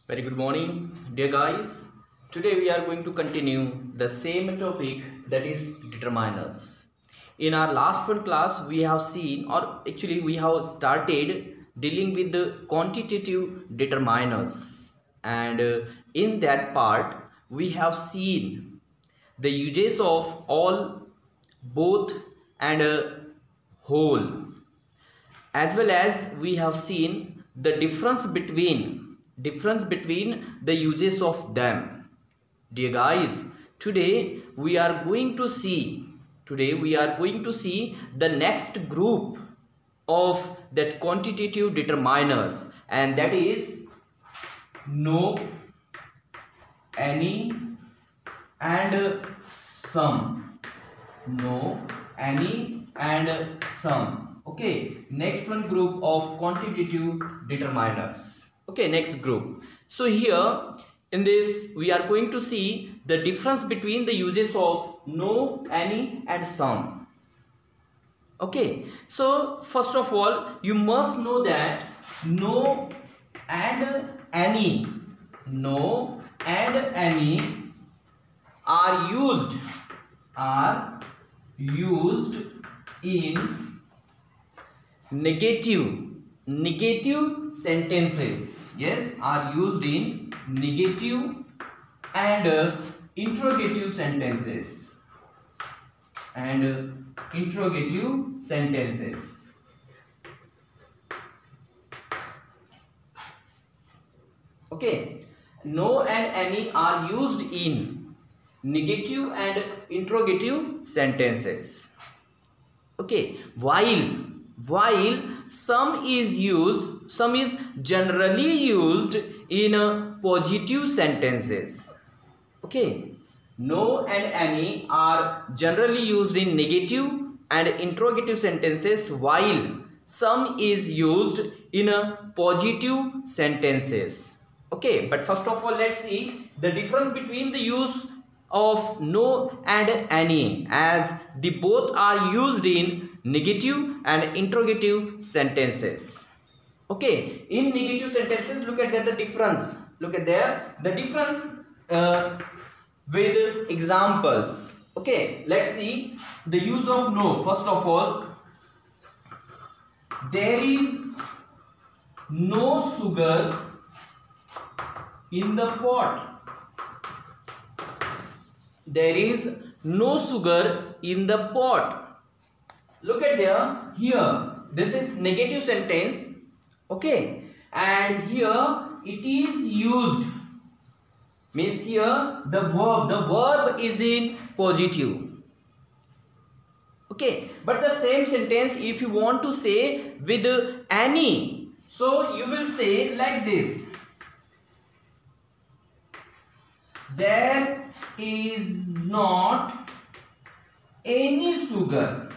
Very good morning, dear guys. Today we are going to continue the same topic, that is determiners. In our last one class, we have seen, or actually we have started dealing with the quantitative determiners, and in that part we have seen the uses of all, both, and whole, as well as we have seen the difference between the uses of them. Dear guys, today we are going to see the next group of that quantitative determiners, and that is no, any, and some. No, any, and some. Okay, next one group of quantitative determiners. Okay, next group. So here in this we are going to see the difference between the uses of no, any, and some. Okay, so first of all you must know that no and any are used in negative sentences. Yes, are used in negative and interrogative sentences. Okay, no and any are used in negative and interrogative sentences. Okay, while some is generally used in positive sentences. Okay, no and any are generally used in negative and interrogative sentences, while some is used in positive sentences. Okay, but first of all let's see the difference between the use of no and any, as the both are used in negative and interrogative sentences. Okay, in negative sentences, look at there the difference. With examples. Okay, let's see the use of no. First of all, there is no sugar in the pot. There is no sugar in the pot. Look at there. Here this is negative sentence. Okay, and here it is used, means here the verb is in positive. Okay, but the same sentence if you want to say with any, so you will say like this: there is not any sugar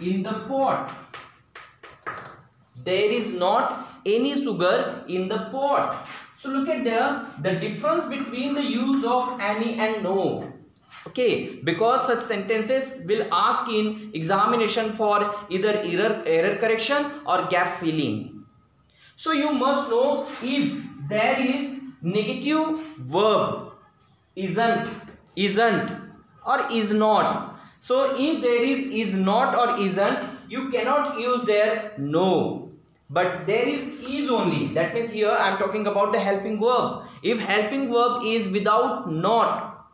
in the pot. There is not any sugar in the pot. So look at there the difference between the use of any and no. Okay, because such sentences will ask in examination for either error correction or gap filling. So you must know if there is negative verb isn't or is not. So if there is not or isn't, you cannot use there no, but there is only. That means here I am talking about the helping verb. If helping verb is without not,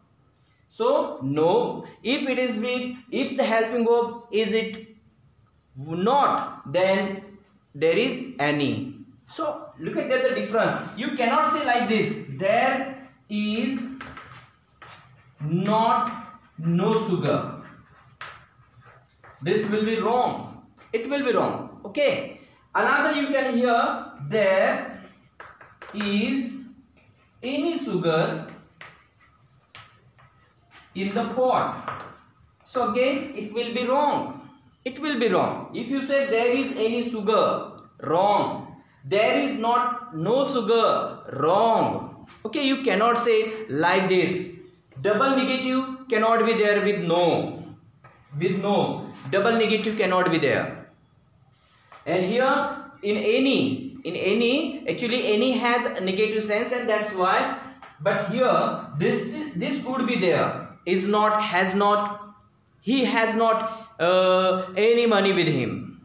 so no. If the helping verb is it not, then there is any. So look at there the difference. You cannot say like this: there is not no sugar. This will be wrong. It will be wrong. Okay. Another you can hear: there is any sugar in the pot. So again it will be wrong. It will be wrong. If you say there is any sugar, wrong. There is not no sugar, wrong. Okay, you cannot say like this. Double negative cannot be there with no. Double negative cannot be there. And here in any, in any, actually any has a negative sense, and that's why, but here this would be there, is not, has not, he has not any money with him,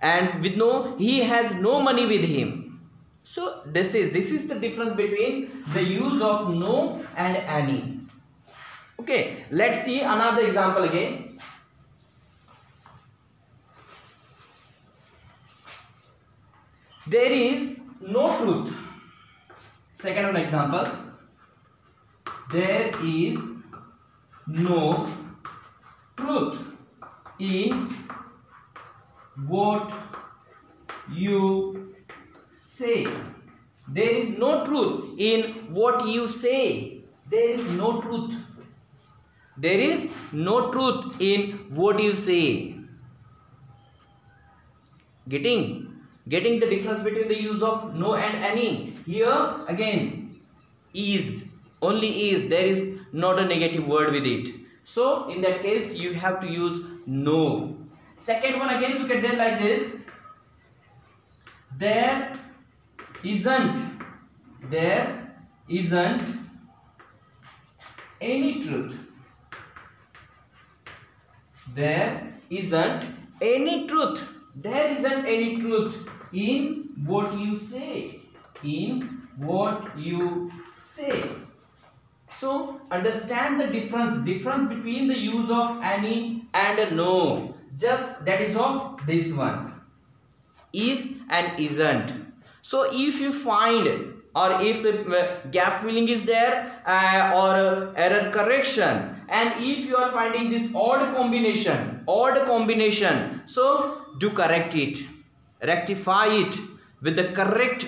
and with no, he has no money with him. So this is the difference between the use of no and any. Okay, let's see another example again. There is no truth. Second one example. There is no truth in what you say. There is no truth in what you say. There is no truth. There is no truth in what you say. Getting the difference between the use of no and any. Here again, is, only is, there is not a negative word with it. So in that case you have to use no. Second one again, look at that like this. There isn't any truth. There isn't any truth. There isn't any truth in what you say. In what you say. So understand the difference between the use of any and no. Just that is of this one, is and isn't. So if you find, or if the gap filling is there, or error correction, and if you are finding this odd combination, so do correct it, rectify it with the correct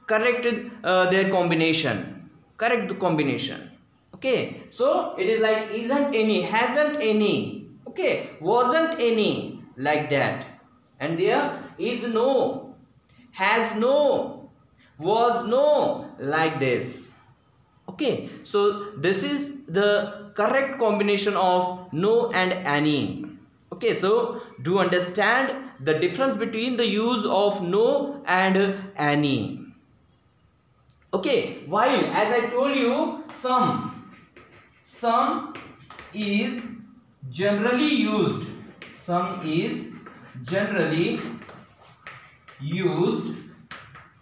their combination, correct the combination. Okay, so it is like isn't any, hasn't any, okay, wasn't any, like that. And there is no, has no, was no, like this. Okay, so this is the correct combination of no and any. Okay, so do understand the difference between the use of no and any. Okay, while as I told you, some is generally used. Some is generally used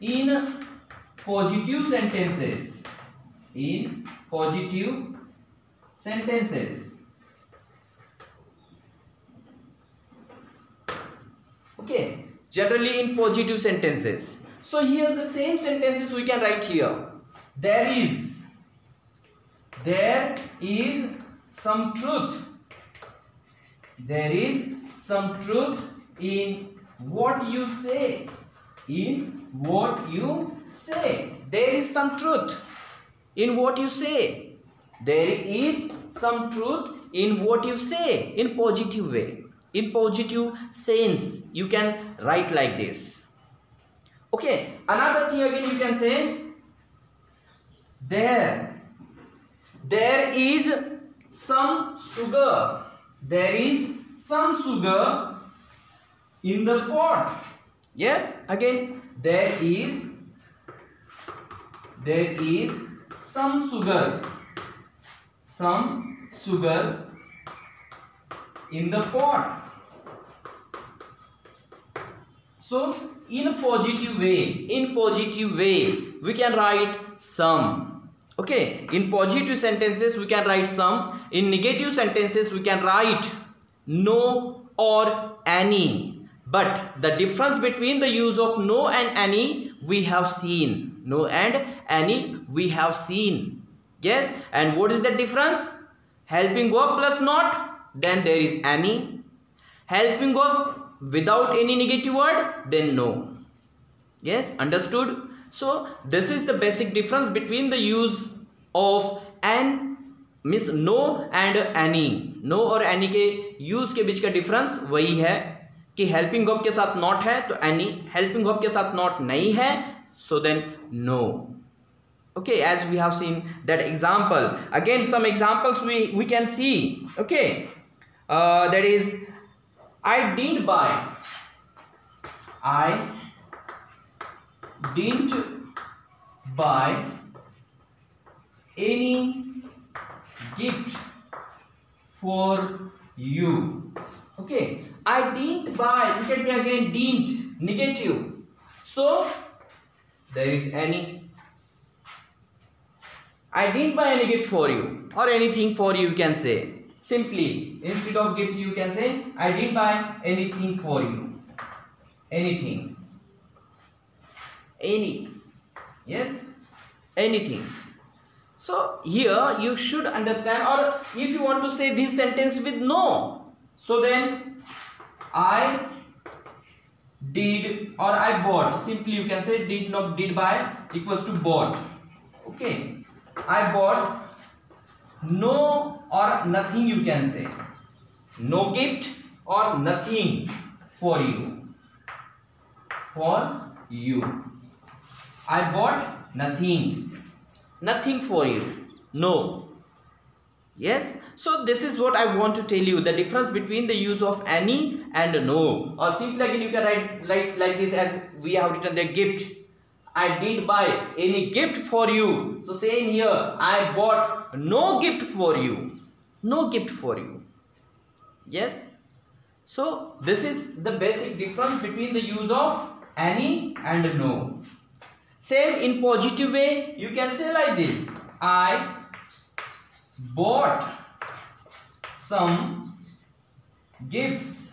in positive sentences. In positive sentences. Okay, generally in positive sentences. So here the same sentences we can write here. There is some truth. There is some truth in what you say. In what you say. There is some truth in what you say. There is some truth in what you say, in positive way, in positive sense. You can write like this. Okay, another thing again you can say, there is some sugar. There is some sugar in the pot. Yes, again, there is some sugar in the pot. So in a positive way, we can write some. Okay, in positive sentences we can write some. In negative sentences we can write no or any. But the difference between the use of no and any we have seen. No and any we have seen. Yes, and what is the difference? Helping verb plus not, then there is any. Helping verb without any negative word, then no. Yes, understood? So this is the basic difference between the use of and means no and any. No और any के use के बीच का difference वही है कि helping verb के साथ not है तो any, helping verb के साथ not नहीं है, so then no. Okay, as we have seen that example. Again, some examples we can see. Okay, that is I didn't buy. I didn't buy any gift for you. Okay, I didn't buy. Look at the again, didn't, negative. So there is any. I didn't buy any gift for you or anything for you, you can say. Simply, instead of gift, you can say, I didn't buy anything for you. Anything. Any. Yes? Anything. So, here you should understand, or if you want to say this sentence with no, so then, I did or I bought. Simply, you can say did not did buy equals to bought. Okay. I bought no or nothing, you can say. No gift or nothing for you. For you. I bought nothing. Nothing for you. No. Yes. So this is what I want to tell you. The difference between the use of any and no. Or simply again you can write like this as we have written the gift. I didn't buy any gift for you. So saying here, I bought no gift for you. No gift for you. Yes. So this is the basic difference between the use of any and no. Same in positive way, you can say like this. I bought some gifts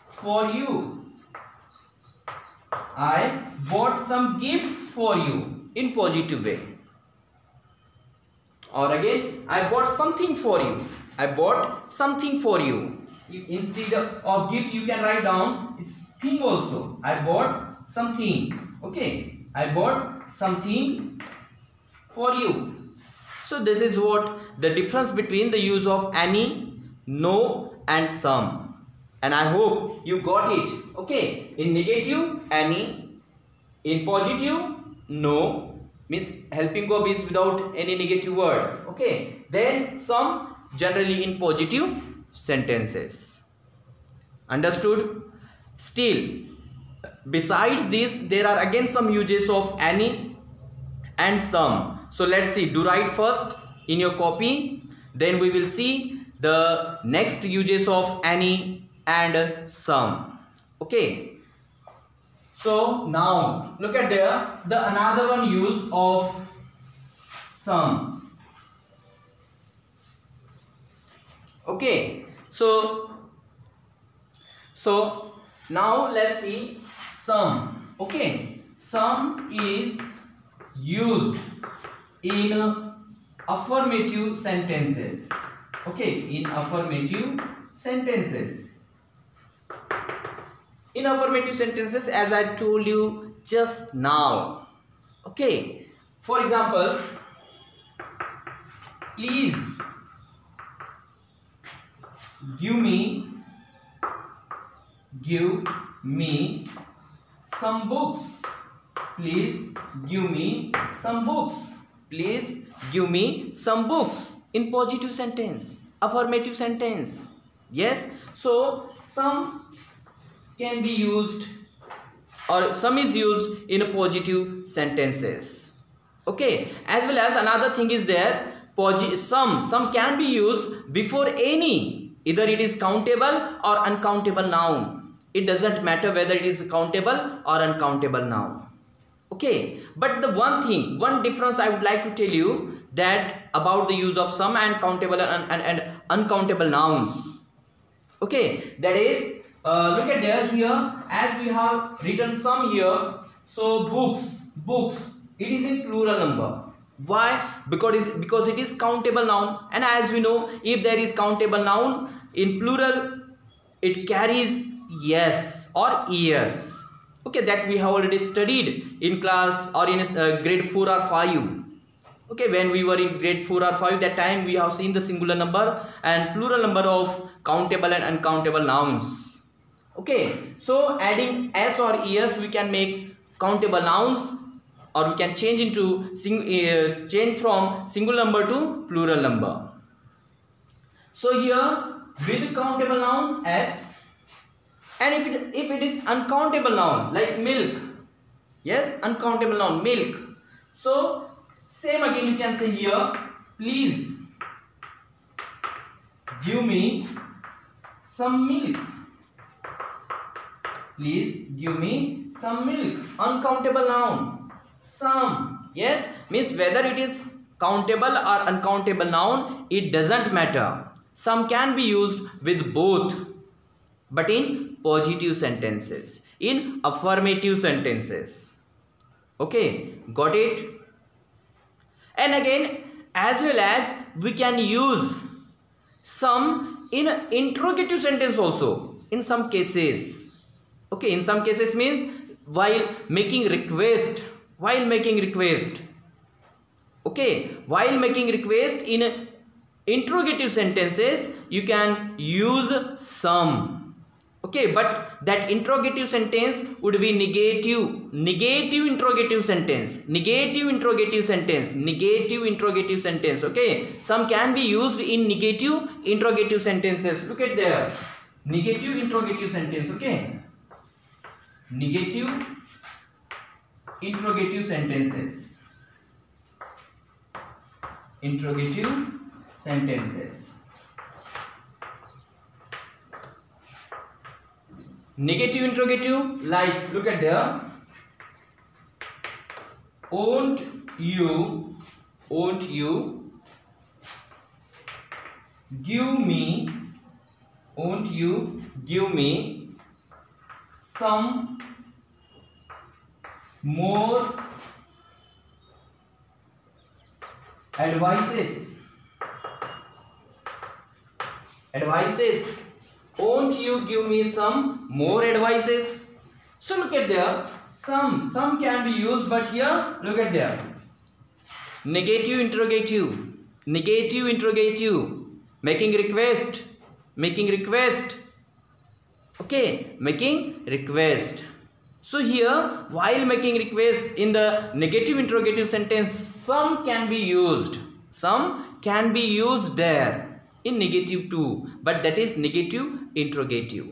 for you. I bought some gifts for you in positive way. Or again, I bought something for you. I bought something for you. Instead of gift, you can write down it's thing also. I bought something. Okay. I bought something for you. So this is what the difference between the use of any, no and some. And I hope you got it. Okay. In negative, any. In positive, no. Means helping verb is without any negative word. Okay. Then some, generally in positive sentences. Understood? Still, besides this, there are again some uses of any and some. So let's see. Do write first in your copy. Then we will see the next uses of any and some. Okay. So now look at there, the another one use of some. Okay. So now let's see some. Okay. Some is used in affirmative sentences. Okay. In affirmative sentences. In affirmative sentences, as I told you just now. Okay. For example, please give me some books. Please give me some books. Please give me some books. In positive sentence, affirmative sentence. Yes. So some can be used, or some is used in positive sentences. Okay. As well as another thing is there, some can be used before any. Either it is countable or uncountable noun. It doesn't matter whether it is countable or uncountable noun. Okay. But the one difference I would like to tell you that about the use of some and countable and uncountable nouns. Okay. That is, look at there here, as we have written some here. So books, it is in plural number. Why? Because it is countable noun, and as we know, if there is countable noun in plural, it carries yes or yes. Okay, that we have already studied in class or in grade 4 or 5. Okay, when we were in grade 4 or 5, that time we have seen the singular number and plural number of countable and uncountable nouns. Okay, so adding s or es, we can make countable nouns, or we can change from single number to plural number. So here with countable nouns S, and if it is uncountable noun like milk, yes, uncountable noun milk, so same again you can say here, please give me some milk. Please give me some milk. Uncountable noun. Some. Yes. Means whether it is countable or uncountable noun, it doesn't matter. Some can be used with both. But in positive sentences. In affirmative sentences. Okay. Got it? And again, as well as we can use some in interrogative sentence also. In some cases. Okay, in some cases means while making request. Okay, while making request in interrogative sentences, you can use some. Okay, but that interrogative sentence would be negative interrogative sentence. Okay, some can be used in negative interrogative sentences. Look at there, negative interrogative sentence. Okay. Negative interrogative sentences. Negative interrogative, like look at there. Won't you give me some more advices. Won't you give me some more advices? So look at there, some can be used, but here look at there, negative interrogative, making request. Okay, making request. So here, while making request in the negative interrogative sentence, some can be used there in negative too, but that is negative interrogative.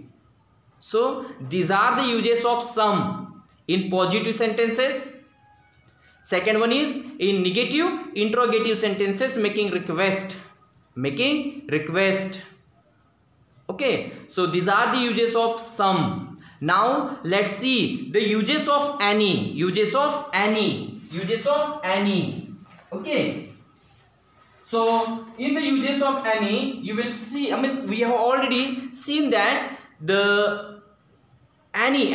So these are the uses of some in positive sentences. Second one is in negative interrogative sentences, making request. Okay, so these are the uses of some. Now let's see the uses of any. Okay, so in the uses of any, you will see, we have already seen that the any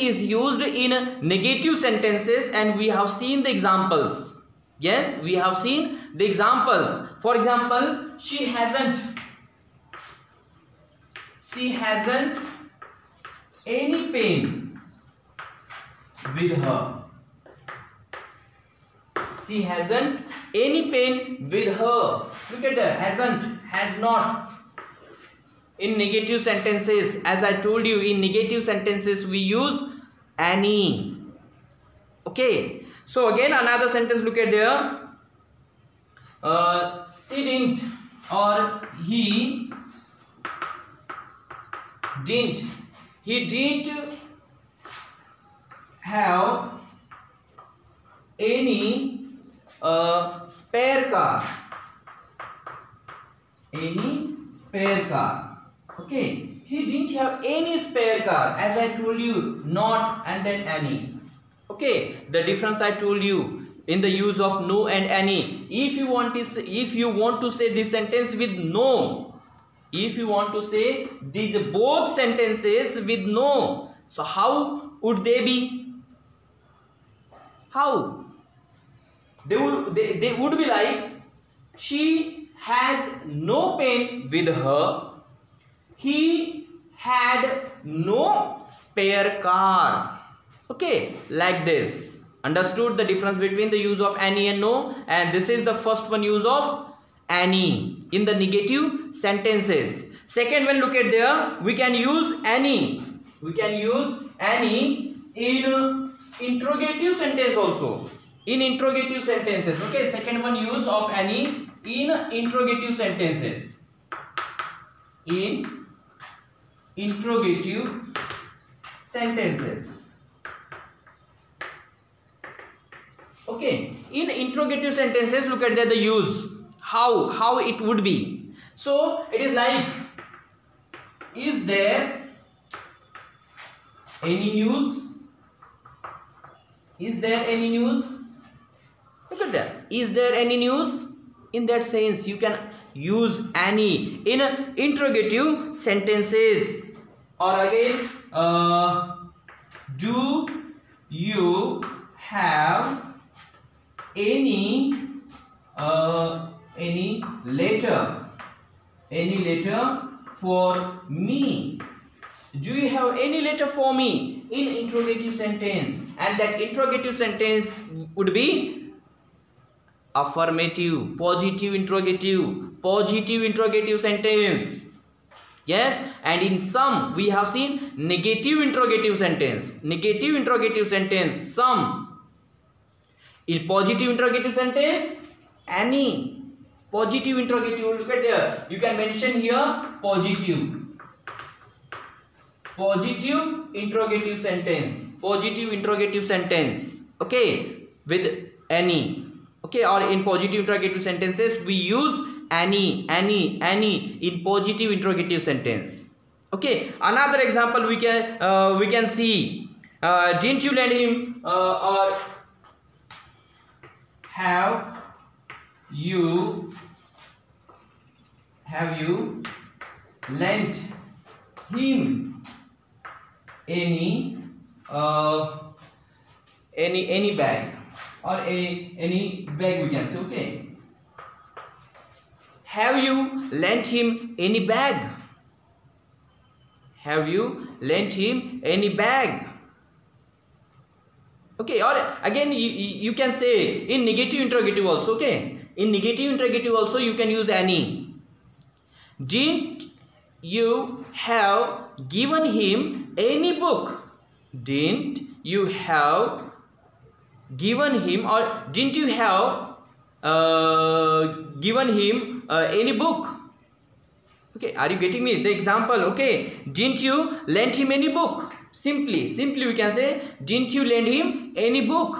is used in negative sentences, and we have seen the examples. Yes, we have seen the examples. For example, she hasn't any pain with her. She hasn't any pain with her. Look at that, hasn't, has not. In negative sentences, as I told you, in negative sentences we use any. Okay, so again another sentence, look at there. She didn't, or he didn't have any spare car. Okay, he didn't have any spare car. As I told you, not and then any. Okay, the difference I told you in the use of no and any. If you want to say this sentence with no, if you want to say these both sentences with no, so how would they be? How? They would be like, she has no pen with her, he had no spare car. Okay, like this. Understood the difference between the use of any and no? And this is the first one, use of any in the negative sentences. Second one, look at there, we can use any. In interrogative sentence also. In interrogative sentences. Okay, second one, use of any in interrogative sentences. in interrogative sentences. Okay, in interrogative sentences, look at the use, how it would be. So it is like, is there any news? Is there any news? Look at that. Is there any news? In that sense, you can use any in interrogative sentences. Or again, do you have any letter? Any letter for me? Do you have any letter for me? In interrogative sentence, and that interrogative sentence would be affirmative, positive interrogative sentence. Yes, and in some we have seen negative interrogative sentence. Some. In positive interrogative sentence, any. Positive interrogative, look at there. You can mention here positive interrogative sentence. Okay, with any. Okay, or in positive interrogative sentences we use any in positive interrogative sentence. Okay, another example we can see, didn't you lend him or have you lent him any bag, or any bag we can say. Okay, have you lent him any bag? Have you lent him any bag? Okay, or again you can say in negative interrogative also. Okay, in negative interrogative also you can use any. Didn't you have given him any book? Didn't you have given him, or didn't you have given him any book? Okay, are you getting me the example? Okay, didn't you lend him any book? Simply we can say, didn't you lend him any book?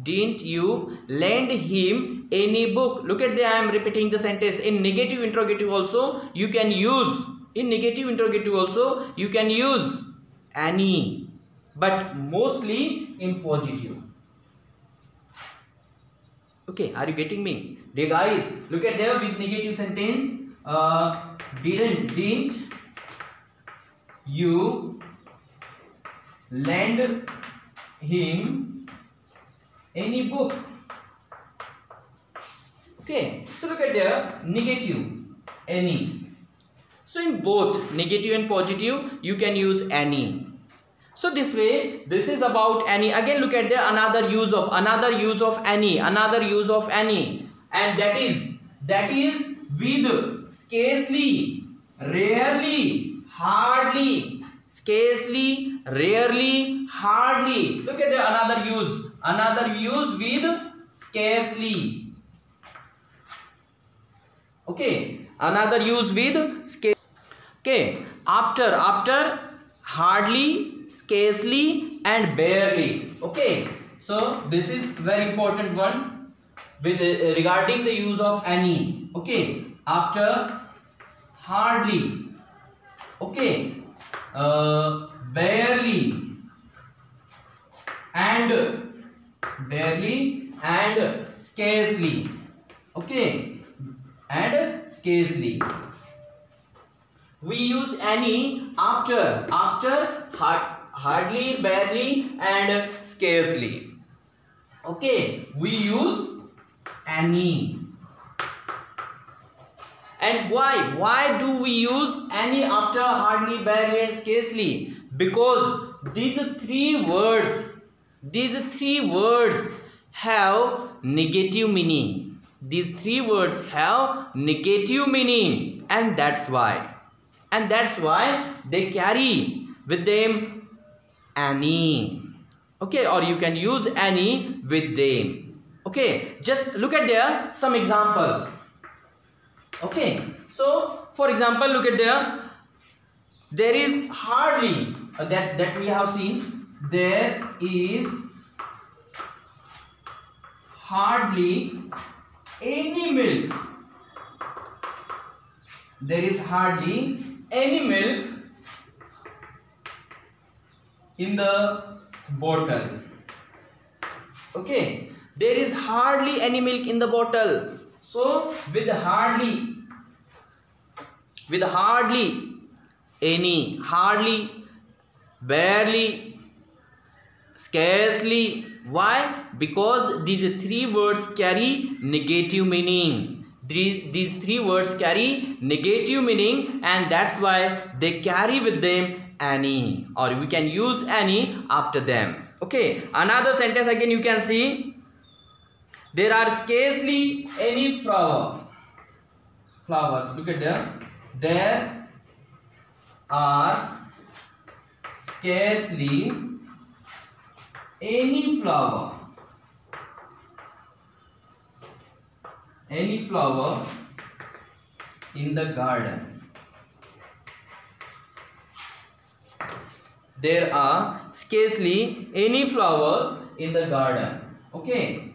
Didn't you lend him any book? Look at there, I am repeating the sentence. In negative interrogative also you can use, any, but mostly in positive. Okay, are you getting me? Dear guys, look at there with negative sentence. Didn't you lend him any book? Okay, so look at there, negative, any. So in both negative and positive you can use any. So this way, this is about any. Again look at there, another use of any, and that is with scarcely, rarely, hardly. Look at the another use with scarcely. Okay, another use with scarcely. Okay, after hardly, scarcely and barely. Okay, so this is very important one with regarding the use of any. Okay, after hardly, okay, barely and scarcely. Okay, and scarcely. We use any after hardly, barely and scarcely. Okay, we use any. And why do we use any after hardly, barely and scarcely? Because these three words have negative meaning. And that's why they carry with them any. Okay, or you can use any with them. Okay, just look at there some examples. Okay, so for example, look at there is hardly that we have seen, there is hardly any milk. There is hardly any milk in the bottle. Okay, there is hardly any milk in the bottle. So with hardly, any, hardly, barely, scarcely. Why? Because these three words carry negative meaning. These three words carry negative meaning, and that's why they carry with them any, or we can use any after them. Okay, another sentence again you can see, there are scarcely any flowers. Look at them. There are scarcely any flower in the garden. There are scarcely any flowers in the garden. Okay,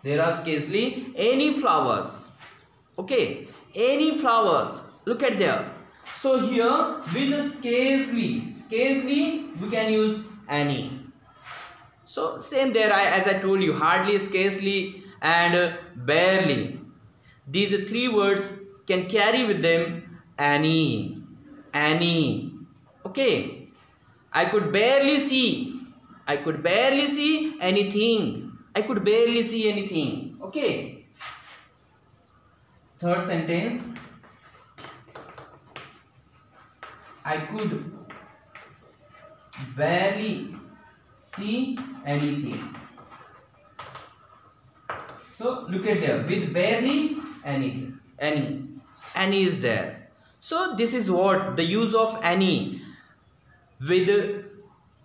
there are scarcely any flowers. Okay, any flowers. Look at there. So here with scarcely we can use any. So same there, as I told you, hardly, scarcely and barely. These three words can carry with them any. Okay, I could barely see anything. Okay, third sentence, I could barely see anything. So look at there, with barely, anything, any is there. So this is what the use of any with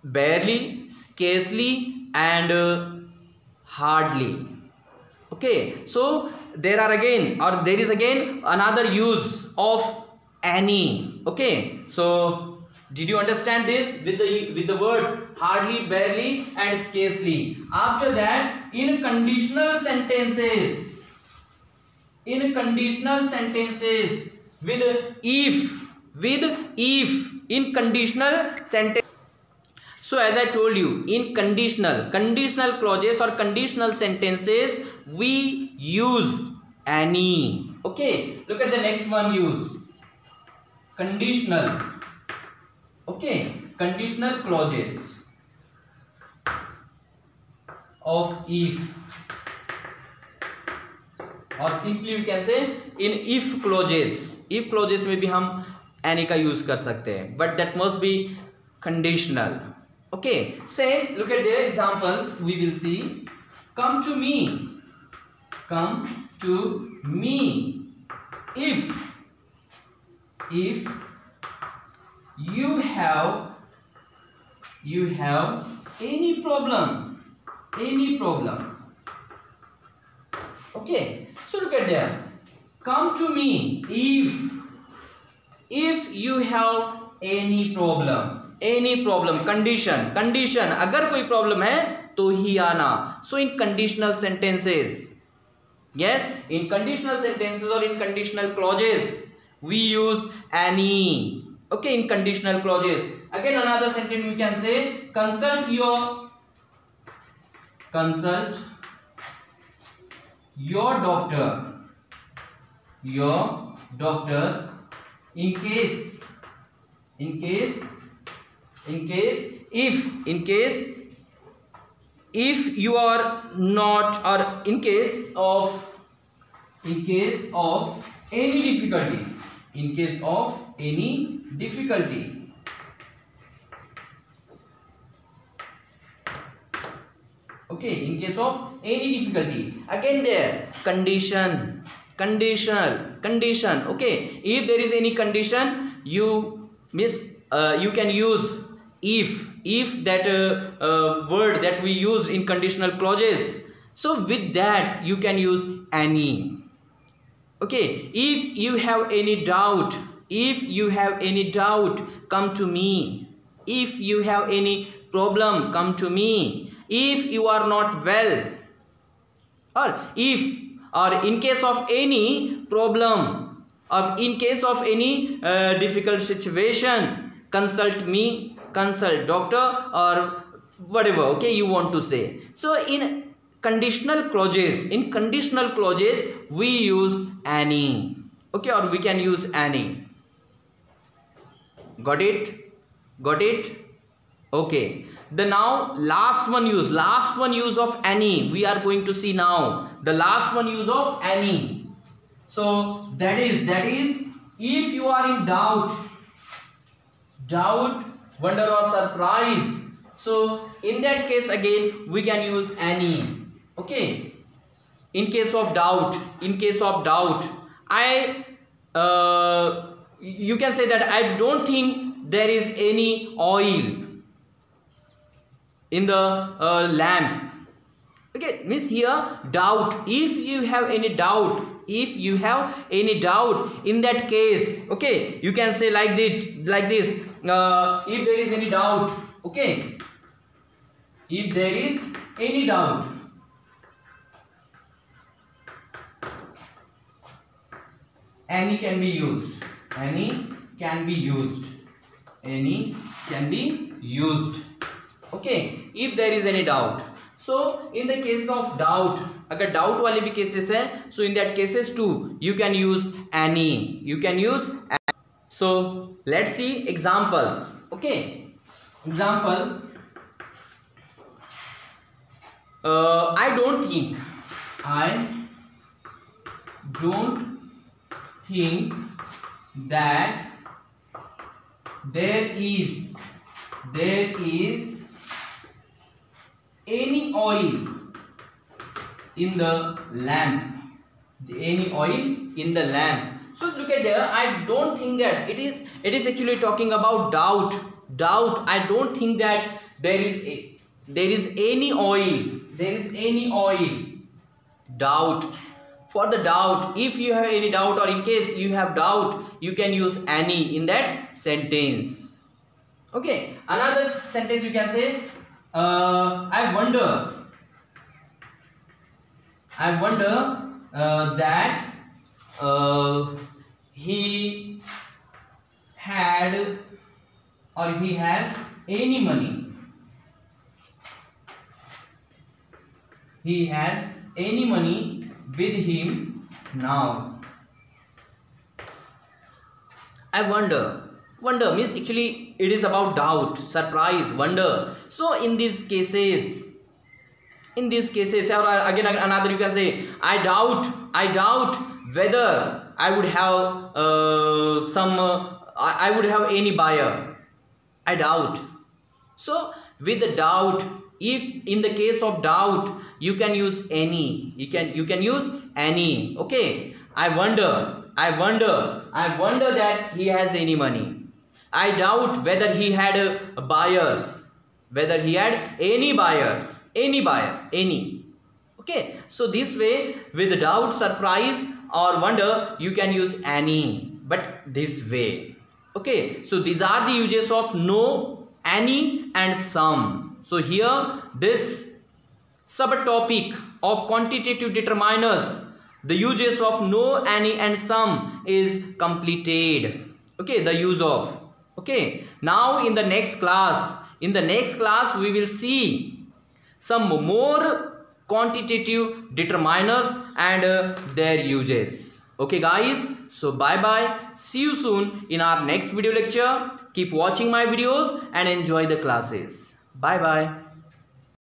barely, scarcely and hardly. Okay, so there is again another use of any. Okay, so did you understand this with the words hardly, barely and scarcely? After that, in conditional sentences with if in conditional sentence. So as I told you, in conditional clauses or conditional sentences, we use any. Okay, look at the next one, use conditional. Okay, conditional clauses of if, or simply you can say in if clauses में भी हम any का use कर सकते हैं, but that must be conditional. Okay, same, look at their examples, we will see. Come to me if you have any problem. Okay, so look at there, come to me if you have any problem. Condition, अगर कोई problem है तो ही आना. So in conditional sentences, yes, in conditional sentences or in conditional clauses, we use any. Okay, in conditional clauses. Again, another sentence we can say, consult your doctor in case if you are not, or in case of any difficulty. Okay, in case of any difficulty. Again there, conditional condition. Okay, if there is any condition, you can use if that word that we use in conditional clauses. So with that you can use any. Okay, if you have any doubt, come to me. If you have any problem, come to me. If you are not well, or in case of any problem, or in case of any difficult situation, consult me, consult doctor, or whatever, okay, you want to say. So in conditional clauses, we use any, okay, or we can use any. Got it? Okay. The now last one use of any we are going to see now. The last one use of any. So that is if you are in doubt, wonder or surprise. So in that case again we can use any. Okay. In case of doubt, you can say that I don't think there is any oil in the lamp. Okay, means here doubt. If you have any doubt, in that case, okay, you can say like this. If there is any doubt, okay, if there is any doubt, any can be used. Okay, if there is any doubt. So in the case of doubt, अगर doubt वाले भी cases हैं, so in that cases too you can use any. So let's see examples. Okay, example. I don't think that there is any oil in the lamp. So look at there. I don't think that it is actually talking about doubt. I don't think that there is any oil. Doubt. For the doubt, if you have any doubt, or in case you have doubt, you can use any in that sentence. Okay, another sentence you can say, I wonder that he had or he has any money. He has any money with him now. I wonder means actually it is about doubt, surprise, wonder. So in these cases, or again another you can say, I doubt whether I would have I would have any buyer. I doubt. So with the doubt, if in the case of doubt, you can use any. You can use any. Okay. I wonder that he has any money. I doubt whether he had buyers. Whether he had any buyers. Any. Okay. So this way, with doubt, surprise or wonder, you can use any. But this way. Okay. So these are the uses of no, any and some. So here this subtopic of quantitative determiners, the uses of no, any and some is completed. Okay, the use of. Okay, now in the next class, we will see some more quantitative determiners and their uses. Okay guys, so bye bye, see you soon in our next video lecture. Keep watching my videos and enjoy the classes. Bye bye.